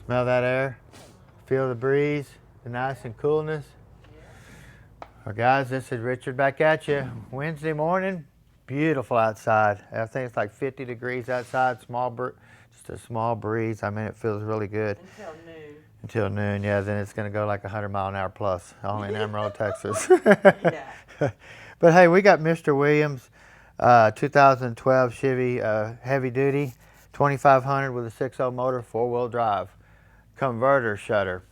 Smell that air? Feel the breeze, the nice and coolness. Well, guys, this is Richard back at you. Wednesday morning, beautiful outside. I think it's like 50 degrees outside, just a small breeze. I mean, it feels really good. Until noon. Until noon, yeah, then it's going to go like 100 mile an hour plus, only in Amarillo, Texas. Yeah. But hey, we got Mr. Williams, 2012 Chevy heavy duty, 2500 with a 6.0 motor, 4-wheel drive, converter shutter.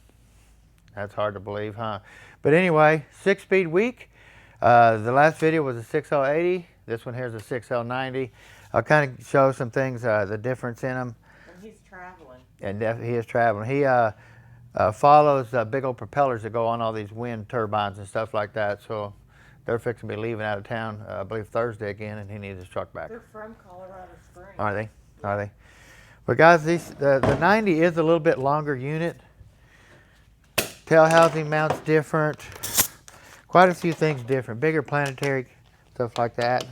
That's hard to believe, huh? But anyway, 6-speed week. The last video was a 6.080. This one here is a 6.090. I'll kind of show some things, the difference in them. And he's traveling. And he is traveling. He follows big old propellers that go on all these wind turbines and stuff like that. So they're fixing to be leaving out of town, I believe Thursday again, and he needs his truck back. They're from Colorado Springs. Are they? Yeah. Are they? But guys, the 90 is a little bit longer unit. Tail housing mount's different. Quite a few things different. Bigger planetary, stuff like that.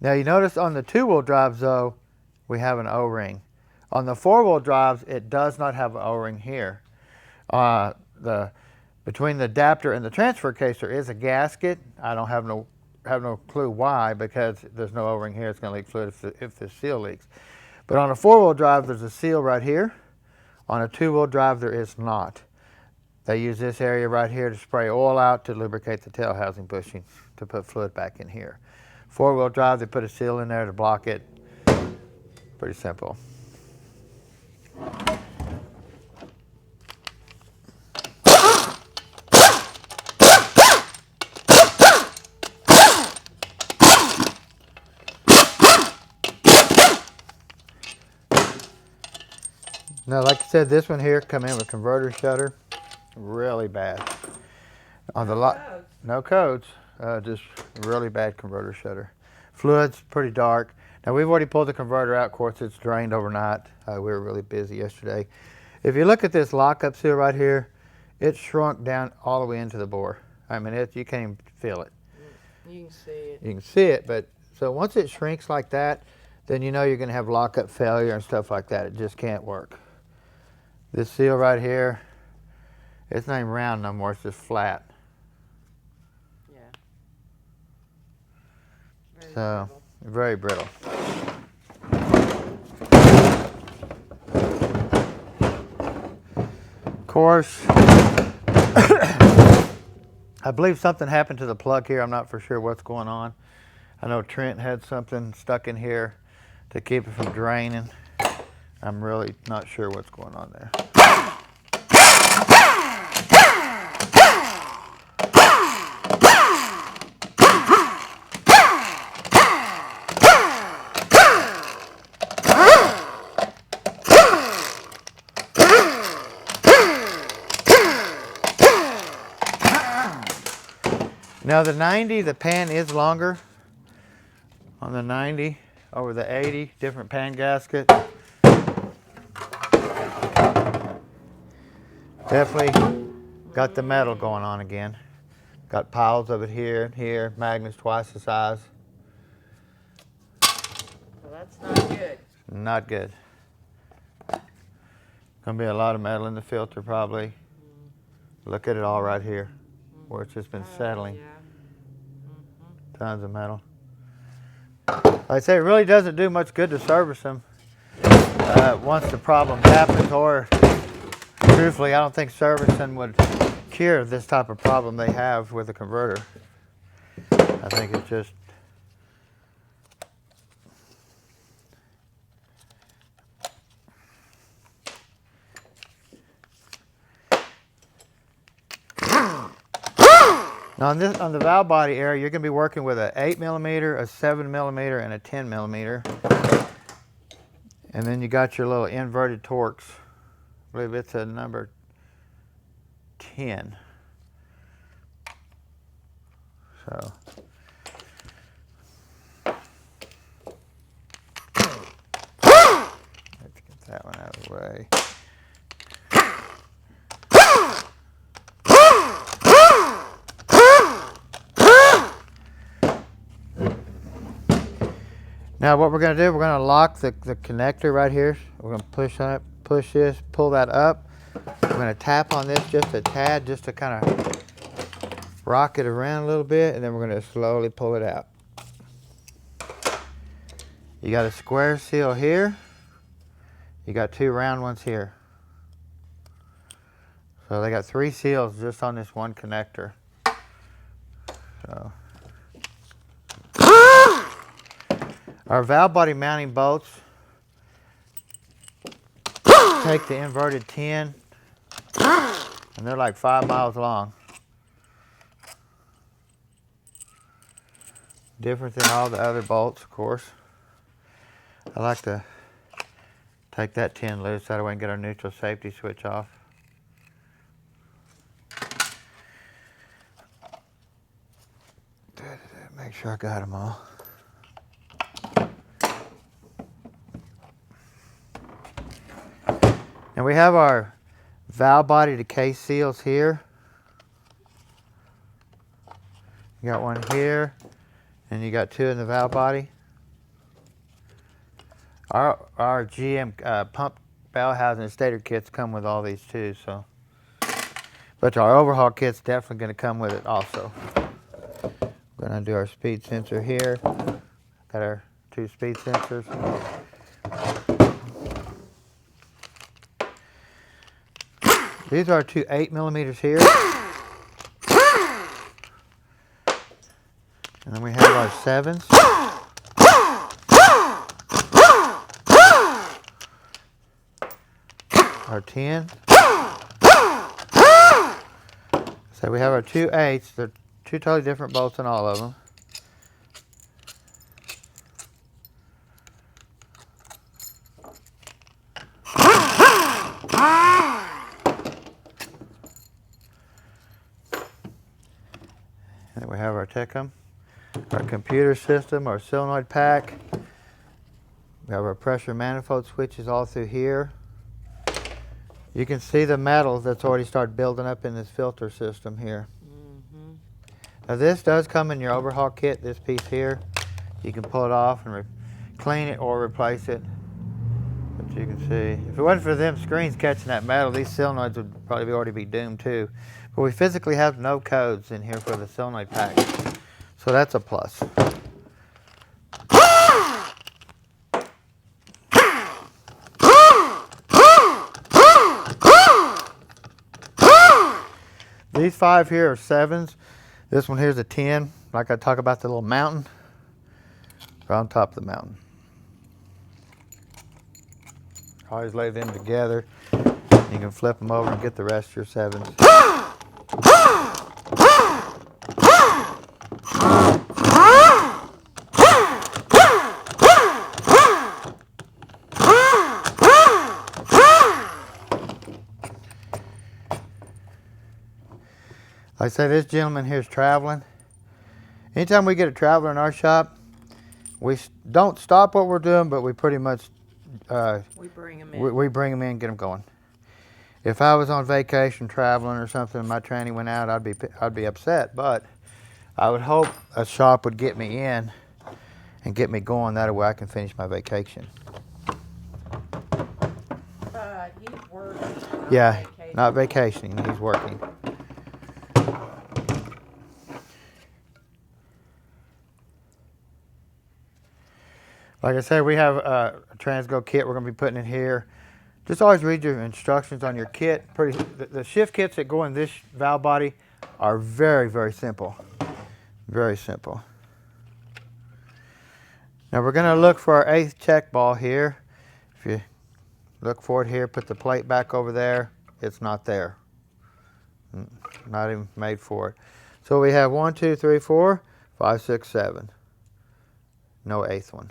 Now you notice on the 2-wheel drives though, we have an O-ring. On the 4-wheel drives, it does not have an O-ring here. Between the adapter and the transfer case, there is a gasket. I don't have no clue why, because there's no O-ring here. It's going to leak fluid if the seal leaks. But on a 4-wheel drive, there's a seal right here. On a 2-wheel drive, there is not. They use this area right here to spray oil out to lubricate the tail housing bushing to put fluid back in here. 4-wheel drive, they put a seal in there to block it. Pretty simple. Now, like I said, this one here come in with converter shutter, really bad. On the lot, no codes, just really bad converter shutter. Fluid's pretty dark. Now we've already pulled the converter out. Of course, it's drained overnight. We were really busy yesterday. If you look at this lockup seal right here, it shrunk down all the way into the bore. I mean, you can't even feel it. You can see it. You can see it, but so once it shrinks like that, then you know you're going to have lockup failure and stuff like that. It just can't work. This seal right here, it's not even round no more, it's just flat. Yeah. Very brittle. Of course, I believe something happened to the plug here. I'm not for sure what's going on. I know Trent had something stuck in here to keep it from draining. I'm really not sure what's going on there. Now the 90, the pan is longer on the 90 over the 80, different pan gasket. Definitely got the metal going on again. Got piles of it here and here, magnets twice the size. Well, that's not good. Not good. Gonna be a lot of metal in the filter probably. Look at it all right here, where it's just been settling. Yeah. Tons of metal. Like I say, it really doesn't do much good to service them once the problem happens, or truthfully, I don't think servicing would cure this type of problem they have with the converter. I think it's just now on the valve body area, you're going to be working with an 8mm, a 7mm, and a 10mm. And then you got your little inverted Torx. I believe it's a number 10. So let's get that one out of the way. Now what we're going to do, we're going to lock the connector right here. We're going to push this, pull that up. We're going to tap on this just a tad, just to kind of rock it around a little bit, and then we're going to slowly pull it out. You got a square seal here. You got 2 round ones here. So they got 3 seals just on this one connector. So our valve body mounting bolts take the inverted 10, and they're like 5 miles long. Different than all the other bolts, of course. I like to take that 10 loose, that way we can get our neutral safety switch off. Make sure I got them all. And we have our valve body to case seals here. You got one here, and you got 2 in the valve body. Our GM pump valve housing and stator kits come with all these too, so. But our overhaul kit's definitely going to come with it also. We're going to do our speed sensor here. Got our 2 speed sensors. These are 2 8mm here. And then we have our 7s. Our 10. So we have our 2 8s. They're 2 totally different bolts in all of them. And then we have our Tecum, our computer system, our solenoid pack. We have our pressure manifold switches all through here. You can see the metal that's already started building up in this filter system here. Mm-hmm. Now this does come in your overhaul kit, this piece here. You can pull it off and clean it or replace it. But you can see, if it wasn't for them screens catching that metal, these solenoids would probably already be doomed too. But we physically have no codes in here for the solenoid pack. So that's a plus. These 5 here are 7s. This one here is a 10. Like I talk about the little mountain. Right on top of the mountain. Always lay them together. You can flip them over and get the rest of your 7s. Like I say, this gentleman here is traveling. Anytime we get a traveler in our shop, we don't stop what we're doing, but we pretty much We bring them in. we bring them in and get them going. If I was on vacation traveling or something and my training went out, I'd be upset, but I would hope a shop would get me in and get me going. That way I can finish my vacation. He's working. Yeah, not vacationing, he's working. Like I said, we have a Transgo kit we're going to be putting in here. Just always read your instructions on your kit. The shift kits that go in this valve body are very, very simple. Very simple. Now we're going to look for our 8th check ball here. If you look for it here, put the plate back over there. It's not there. Not even made for it. So we have 1, 2, 3, 4, 5, 6, 7. No 8th one.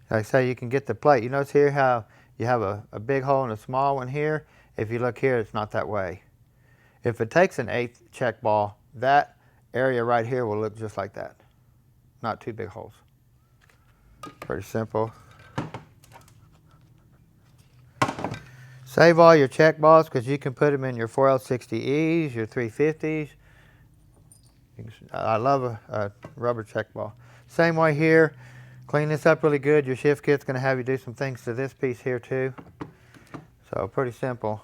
Like I say, you can get the plate. You notice here how you have a big hole and a small one here. If you look here, it's not that way. If it takes an 8th check ball, that area right here will look just like that. Not 2 big holes. Pretty simple. Save all your check balls because you can put them in your 4L60Es, your 350s. I love a rubber check ball. Same way here. Clean this up really good. Your shift kit's going to have you do some things to this piece here too. So pretty simple.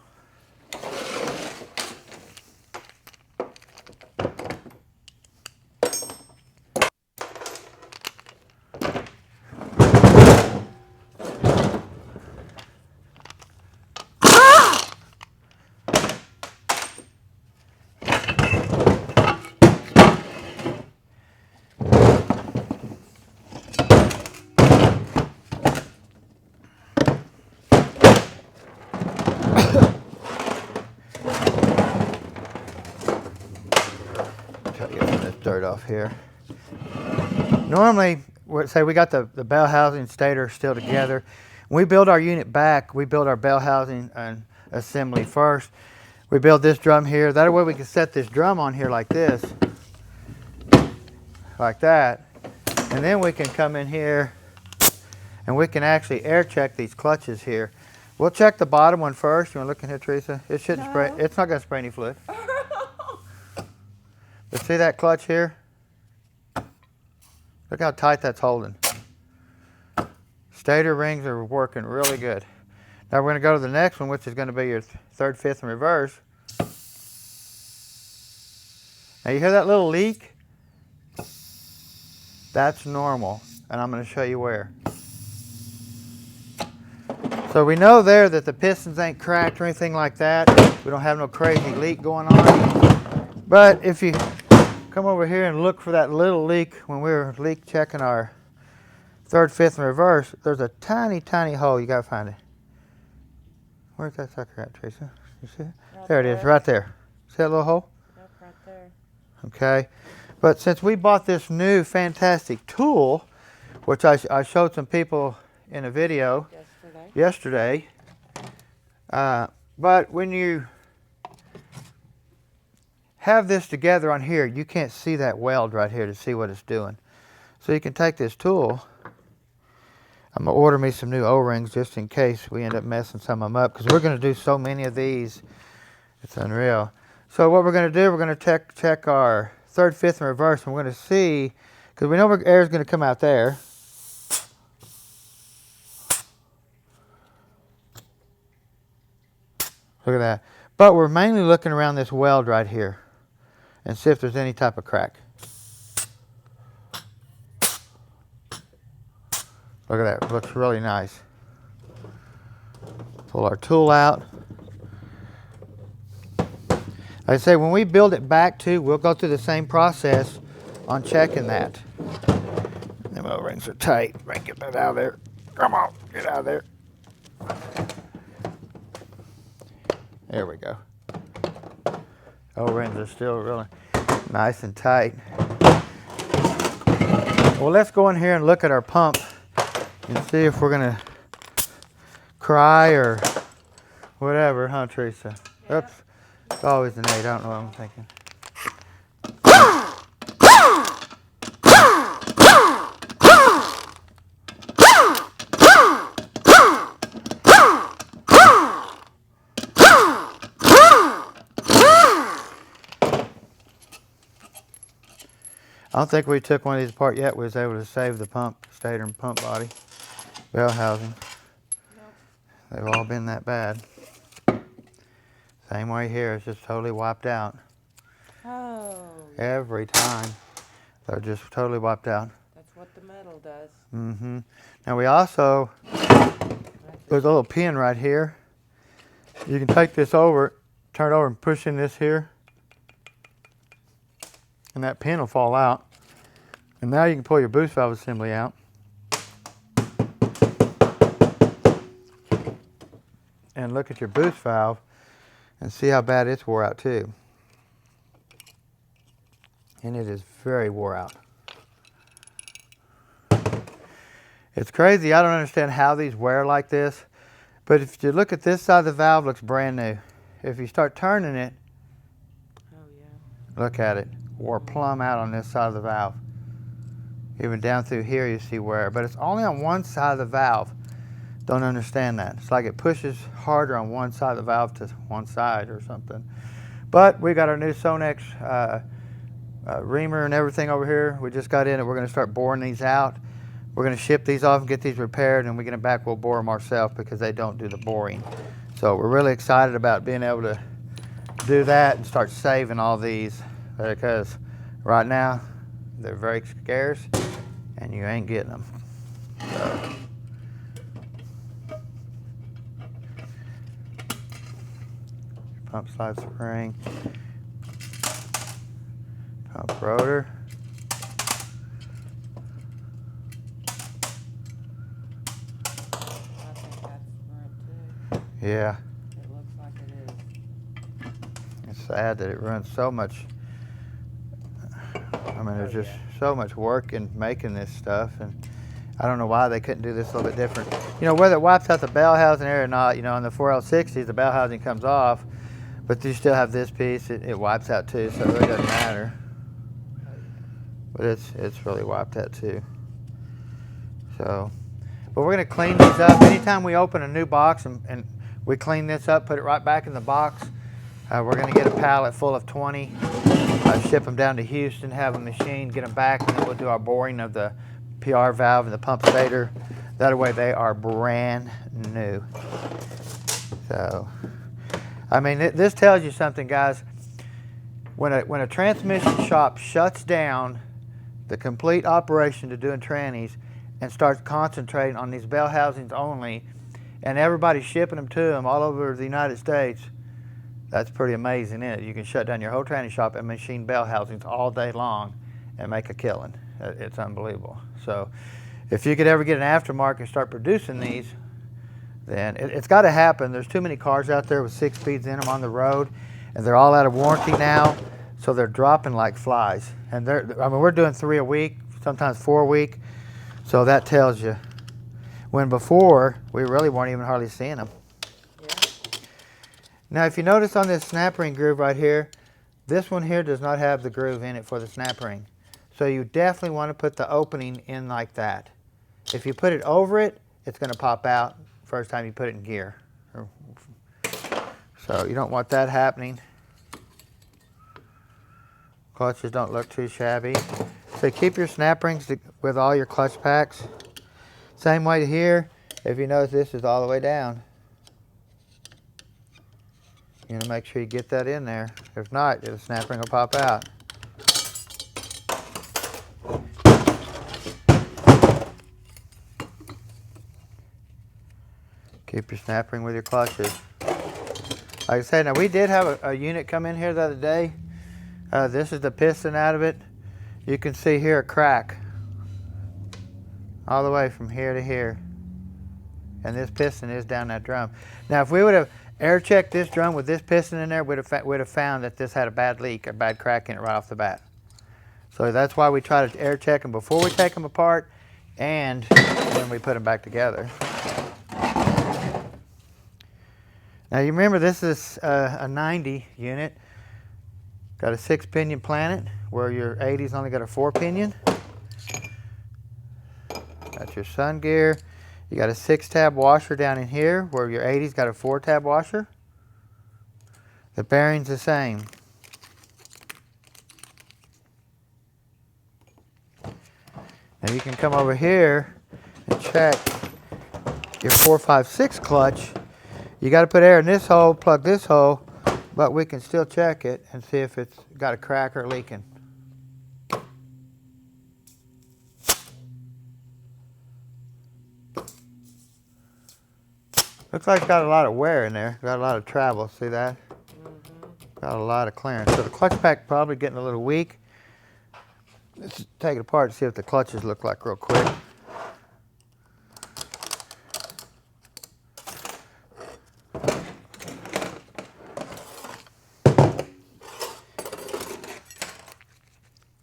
Try to get some of this dirt off here. Normally, say we got the bell housing stator still together. When we build our unit back, we build our bell housing and assembly first. We build this drum here. That way we can set this drum on here like this, like that. And then we can come in here and we can actually air check these clutches here. We'll check the bottom one first. You want to look in here, Teresa? It shouldn't spray. It's not going to spray any fluid. But see that clutch here? Look how tight that's holding. Stator rings are working really good. Now we're going to go to the next one, which is going to be your third, fifth, and reverse. Now you hear that little leak? That's normal, and I'm going to show you where. So we know there that the pistons ain't cracked or anything like that. We don't have no crazy leak going on. But if you come over here and look for that little leak when we were leak checking our third, fifth, and reverse, there's a tiny, tiny hole. You got to find it. Where's that sucker at, Teresa? You see it? Right There it is, right there. See that little hole? Yep, right there. Okay. But since we bought this new fantastic tool, which I showed some people in a video yesterday, but when you have this together on here, you can't see that weld right here to see what it's doing. So you can take this tool. I'm going to order me some new O-rings just in case we end up messing some of them up, because we're going to do so many of these. It's unreal. So what we're going to do, we're going to check our third, fifth, and reverse, and we're going to see, because we know where air is going to come out there. Look at that. But we're mainly looking around this weld right here and see if there's any type of crack. Look at that, it looks really nice. Pull our tool out. Like I say, when we build it back too, we'll go through the same process on checking that. Them O-rings are tight. Right, get that out of there. Come on, get out of there. There we go. O-rings are still really nice and tight. Well, let's go in here and look at our pump and see if we're gonna cry or whatever, huh, Teresa? Yeah. Oops, it's always an 8. I don't know what I'm thinking. I don't think we took one of these apart yet. We was able to save the pump, stator and pump body, bell housing. Nope. They've all been that bad. Same way here, it's just totally wiped out. Oh. Every time. They're just totally wiped out. That's what the metal does. Mm-hmm. Now we also, there's a little pin right here. You can take this over, turn it over and push in this here. And that pin will fall out. And now you can pull your boost valve assembly out. And look at your boost valve and see how bad it's wore out too. And it is very wore out. It's crazy. I don't understand how these wear like this. But if you look at this side of the valve, it looks brand new. If you start turning it, oh yeah, look at it. Wore plumb out on this side of the valve. Even down through here you see wear, but it's only on one side of the valve. Don't understand that. It's like it pushes harder on one side of the valve to one side or something. But we got our new Sonex reamer and everything over here. We just got in it. We're going to start boring these out. We're going to ship these off and get these repaired, and we get them back, we'll bore them ourselves because they don't do the boring. So we're really excited about being able to do that and start saving all these, because right now they're very scarce and you ain't getting them. So. Pump slide spring, pump rotor. I think that's ruined too. Yeah. It looks like it is. It's sad that it runs so much. I mean, there's just so much work in making this stuff, and I don't know why they couldn't do this a little bit different. You know, whether it wipes out the bell housing area or not, you know, on the 4L60s, the bell housing comes off, but you still have this piece, it wipes out too, so it really doesn't matter. But it's really wiped out too. So, but we're gonna clean these up. Anytime we open a new box and we clean this up, put it right back in the box, we're gonna get a pallet full of 20, ship them down to Houston, have a machine, get them back, and then we'll do our boring of the PR valve and the pump stator. That way they are brand new. So, I mean, this tells you something, guys. When a transmission shop shuts down the complete operation to doing trannies and starts concentrating on these bell housings only, and everybody's shipping them to them all over the United States, that's pretty amazing, isn't it? You can shut down your whole tranny shop and machine bell housings all day long and make a killing. It's unbelievable. So if you could ever get an aftermarket and start producing these, then it's got to happen. There's too many cars out there with 6 speeds in them on the road, and they're all out of warranty now, so they're dropping like flies. And I mean, we're doing 3 a week, sometimes 4 a week, so that tells you. When before, we really weren't even hardly seeing them. Yeah. Now, if you notice on this snap ring groove right here, this one here does not have the groove in it for the snap ring. So you definitely want to put the opening in like that. If you put it over it, it's going to pop out first time you put it in gear. So you don't want that happening. Clutches don't look too shabby. So keep your snap rings with all your clutch packs. Same way here. If you notice, this is all the way down. You're gonna make sure you get that in there. If not, the snap ring will pop out. Keep your snap ring with your clutches. Like I said, now we did have a unit come in here the other day. This is the piston out of it. You can see here a crack all the way from here to here. And this piston is down that drum. Now, if we would have air checked this drum with this piston in there, we'd have found that this had a bad leak, a bad crack in it right off the bat. So that's why we try to air check them before we take them apart and when we put them back together. Now you remember this is a 90 unit. Got a 6-pinion planet where your 80's only got a 4-pinion. Got your sun gear. You got a 6-tab washer down in here where your 80's got a 4-tab washer. The bearing's the same. Now you can come over here and check your 4, 5, 6 clutch. You got to put air in this hole, plug this hole, but we can still check it and see if it's got a crack or leaking. Looks like it's got a lot of wear in there, got a lot of travel, see that? Got a lot of clearance. So the clutch pack probably getting a little weak. Let's take it apart to see what the clutches look like real quick.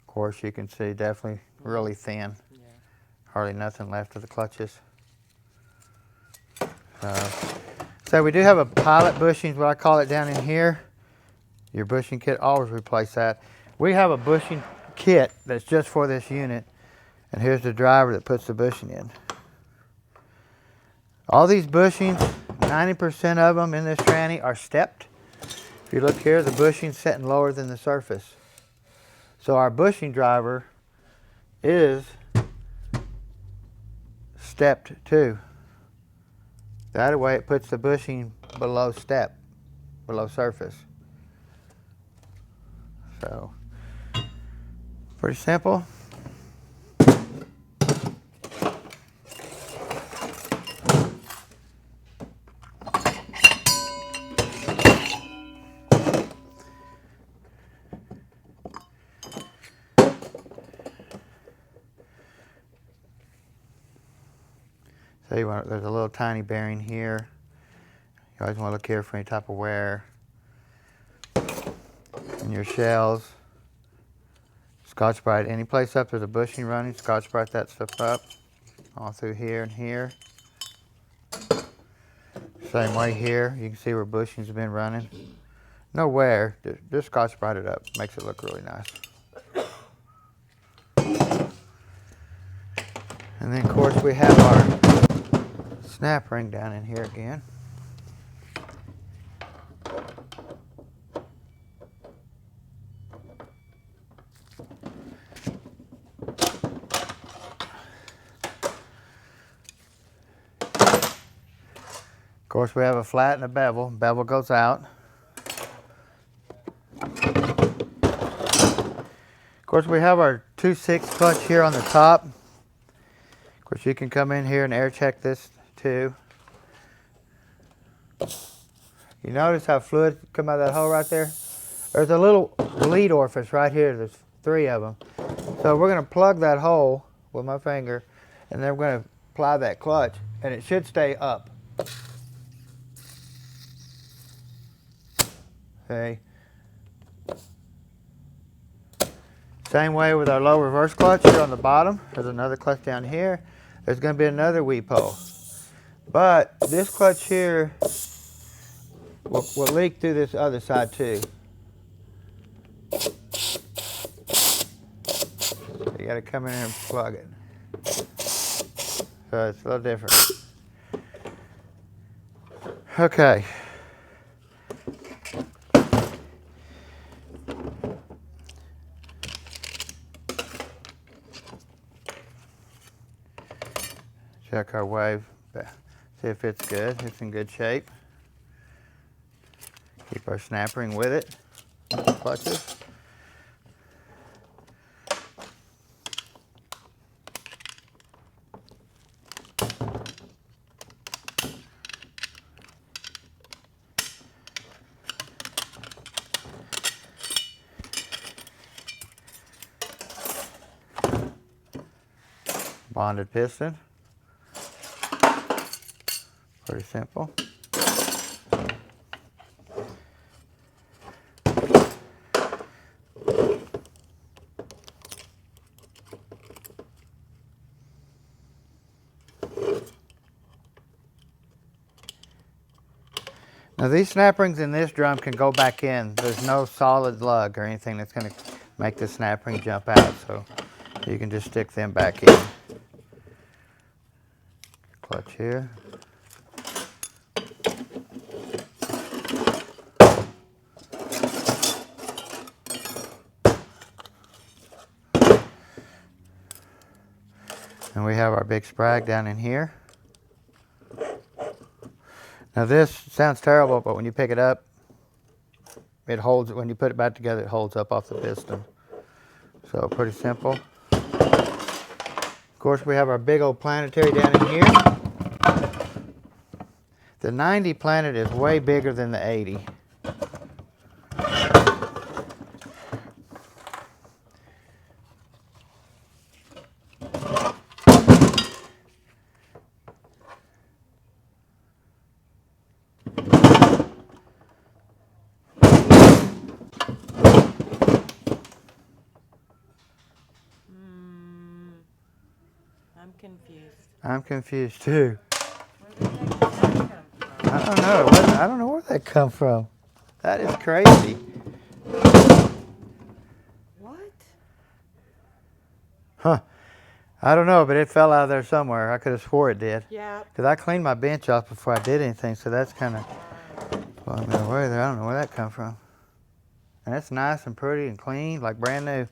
Of course, you can see definitely really thin. Yeah. Hardly nothing left of the clutches. So we do have a pilot bushing, what I call it, down in here. Your bushing kit, always replace that. We have a bushing kit that's just for this unit, and here's the driver that puts the bushing in. All these bushings, 90% of them in this tranny are stepped. If you look here, the bushing's sitting lower than the surface. So our bushing driver is stepped too. That way it puts the bushing below surface. So, pretty simple. So there's a little tiny bearing here. You always want to look here for any type of wear. In your shells, Scotch-Brite any place up there's a bushing running, Scotch-Brite that stuff up. All through here and here. Same way here, you can see where bushings have been running. No wear, just Scotch-Brite it up. Makes it look really nice. And then of course we have our snap ring down in here again. Of course we have a flat and a bevel. Bevel goes out. Of course we have our 2/6 clutch here on the top. Of course you can come in here and air check this too. You notice how fluid come out of that hole right there? There's a little lead orifice right here. There's 3 of them. So we're going to plug that hole with my finger, and then we're going to apply that clutch, and it should stay up. Okay. Same way with our low reverse clutch here on the bottom. There's another clutch down here. There's going to be another weep hole. But this clutch here will leak through this other side too. You got to come in here and plug it. So it's a little different. Okay. Check our wave, see if it's good. It's in good shape. Keep our snap ring with it. Clutches. Bonded piston. Pretty simple. Now these snap rings in this drum can go back in. There's no solid lug or anything that's going to make the snap ring jump out, so you can just stick them back in. Clutch here. And we have our big sprag down in here. Now this sounds terrible, but when you pick it up, it holds, when you put it back together, it holds up off the piston. So pretty simple. Of course we have our big old planetary down in here. The 90 Planet is way bigger than the 80. I'm confused. I'm confused too. Where did that come from? I don't know. I don't know where that come from. That is crazy. What? Huh. I don't know, but it fell out of there somewhere. I could have swore it did. Yeah. Because I cleaned my bench off before I did anything, so that's kind of blowing me away there. I don't know where that come from. And it's nice and pretty and clean, like brand new.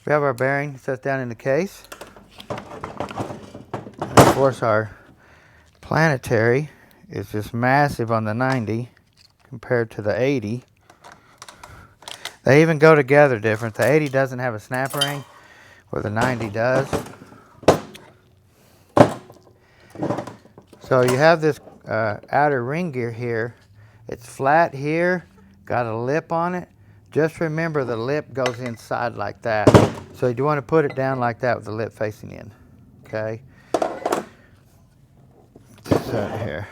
We have our bearing set down in the case. And of course, our planetary is just massive on the 90 compared to the 80. They even go together different. The 80 doesn't have a snap ring, where the 90 does. So you have this outer ring gear here. It's flat here, got a lip on it. Just remember the lip goes inside like that. So you want to put it down like that with the lip facing in. Okay? So here.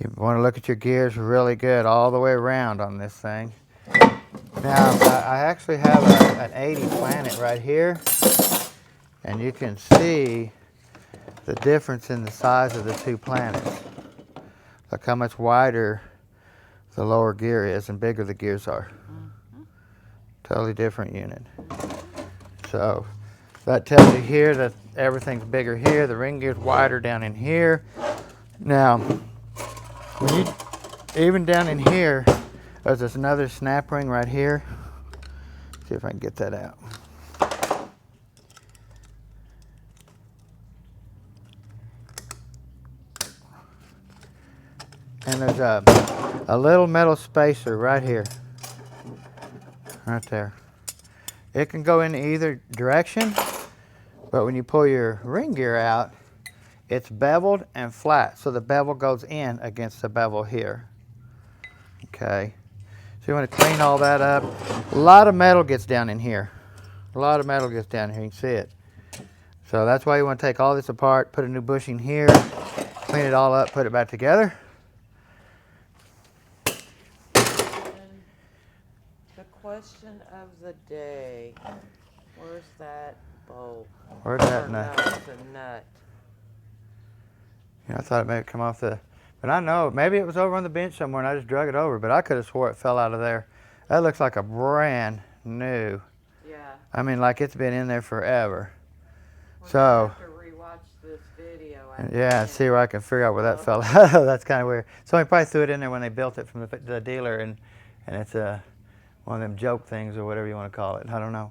You want to look at your gears really good all the way around on this thing. Now, I actually have an 80 Planet right here. And you can see the difference in the size of the two planets. Look how much wider the lower gear is and bigger the gears are. Totally different unit. So that tells you here that everything's bigger here. The ring gear's wider down in here. Now, when you, even down in here, there's this another snap ring right here. See if I can get that out. And there's a little metal spacer right here. Right there. It can go in either direction, but when you pull your ring gear out, it's beveled and flat. So the bevel goes in against the bevel here. Okay. So you want to clean all that up. A lot of metal gets down in here. A lot of metal gets down here. You can see it. So that's why you want to take all this apart, put a new bushing here, clean it all up, put it back together. Question of the day. Where's that bolt? Where's that nut? No, it's a nut. Yeah, I thought it may have come off the, but I know, maybe it was over on the bench somewhere and I just drug it over, but I could have swore it fell out of there. That looks like a brand new. Yeah. I mean, like it's been in there forever. We're So. gonna have to rewatch this video. Yeah, and see where I can figure out where that fell out. That's kind of weird. Somebody probably threw it in there when they built it from the dealer, and it's one of them joke things or whatever you want to call it. I don't know.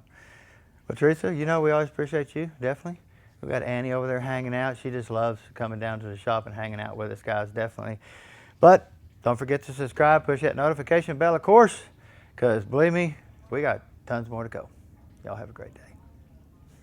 But Teresa, you know we always appreciate you, definitely. We've got Annie over there hanging out. She just loves coming down to the shop and hanging out with us guys, definitely. But don't forget to subscribe, push that notification bell, of course, because believe me, we got tons more to go. Y'all have a great day.